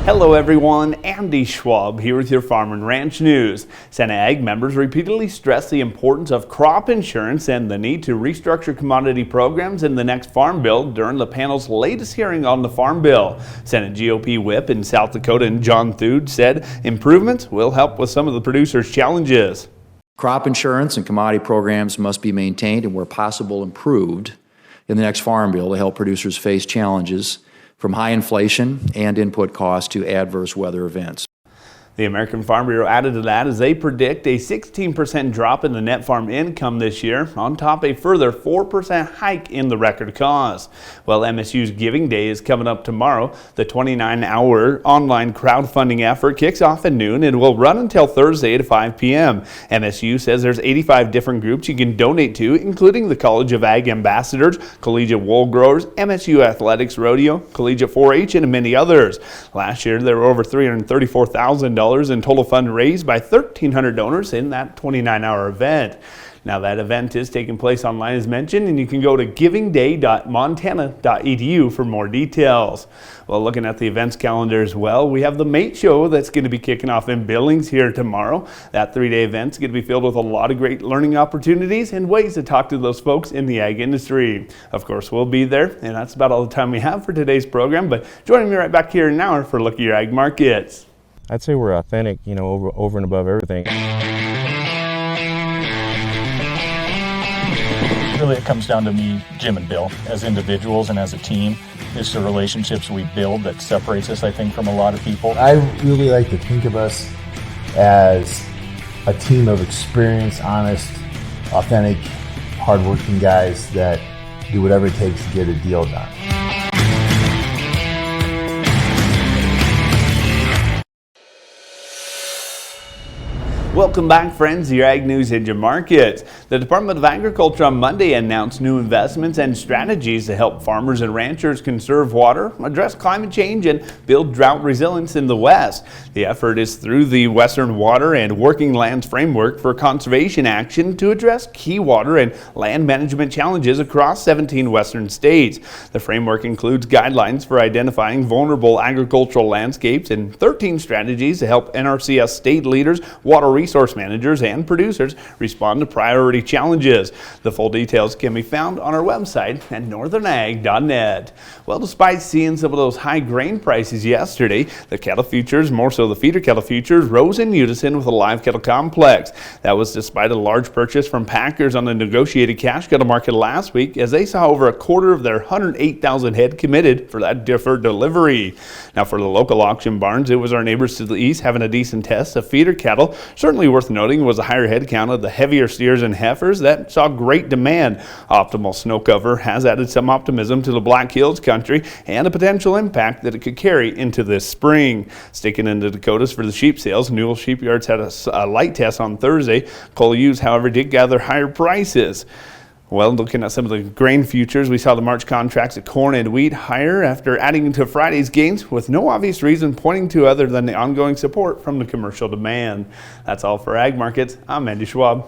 Hello everyone, Andy Schwab here with your Farm and Ranch News. Senate Ag members repeatedly stressed the importance of crop insurance and the need to restructure commodity programs in the next Farm Bill during the panel's latest hearing on the Farm Bill. Senate GOP Whip in South Dakota, John Thude, said improvements will help with some of the producers' challenges. Crop insurance and commodity programs must be maintained and where possible improved in the next Farm Bill to help producers face challenges from high inflation and input costs to adverse weather events. The American Farm Bureau added to that as they predict a 16% drop in the net farm income this year, on top of a further 4% hike in the record cost. Well, MSU's Giving Day is coming up tomorrow. The 29-hour online crowdfunding effort kicks off at noon and will run until Thursday at 5 p.m. MSU says there's 85 different groups you can donate to, including the College of Ag Ambassadors, Collegiate Wool Growers, MSU Athletics Rodeo, Collegiate 4-H, and many others. Last year, there were over $334,000 in total fund raised by 1,300 donors in that 29-hour event. Now that event is taking place online as mentioned, and you can go to givingday.montana.edu for more details. Well, looking at the events calendar as well, we have the Mate Show that's going to be kicking off in Billings here tomorrow. That 3-day event is going to be filled with a lot of great learning opportunities and ways to talk to those folks in the ag industry. Of course, we'll be there, and that's about all the time we have for today's program, but joining me right back here in an hour for a look at your ag markets. I'd say we're authentic, over and above everything. Really, it comes down to me, Jim and Bill, as individuals and as a team. It's the relationships we build that separates us, I think, from a lot of people. I really like to think of us as a team of experienced, honest, authentic, hardworking guys that do whatever it takes to get a deal done. Welcome back, friends, to your Ag News and your markets. The Department of Agriculture on Monday announced new investments and strategies to help farmers and ranchers conserve water, address climate change, and build drought resilience in the West. The effort is through the Western Water and Working Lands Framework for Conservation Action to address key water and land management challenges across 17 Western states. The framework includes guidelines for identifying vulnerable agricultural landscapes and 13 strategies to help NRCS state leaders, water resource managers, and producers respond to priority challenges. The full details can be found on our website at northernag.net. Well, despite seeing some of those high grain prices yesterday, the cattle futures, more so the feeder cattle futures, rose in unison with the live cattle complex. That was despite a large purchase from packers on the negotiated cash cattle market last week, as they saw over a quarter of their 108,000 head committed for that deferred delivery. Now, for the local auction barns, it was our neighbors to the east having a decent test of feeder cattle. Certainly worth noting was the higher head count of the heavier steers and heifers that saw great demand. Optimal snow cover has added some optimism to the Black Hills country and a potential impact that it could carry into this spring. Sticking into Dakotas for the sheep sales, Newell Sheepyards had a light test on Thursday. Coal ewes, however, did gather higher prices. Well, looking at some of the grain futures, we saw the March contracts of corn and wheat higher after adding to Friday's gains, with no obvious reason pointing to other than the ongoing support from the commercial demand. That's all for Ag Markets. I'm Andy Schwab.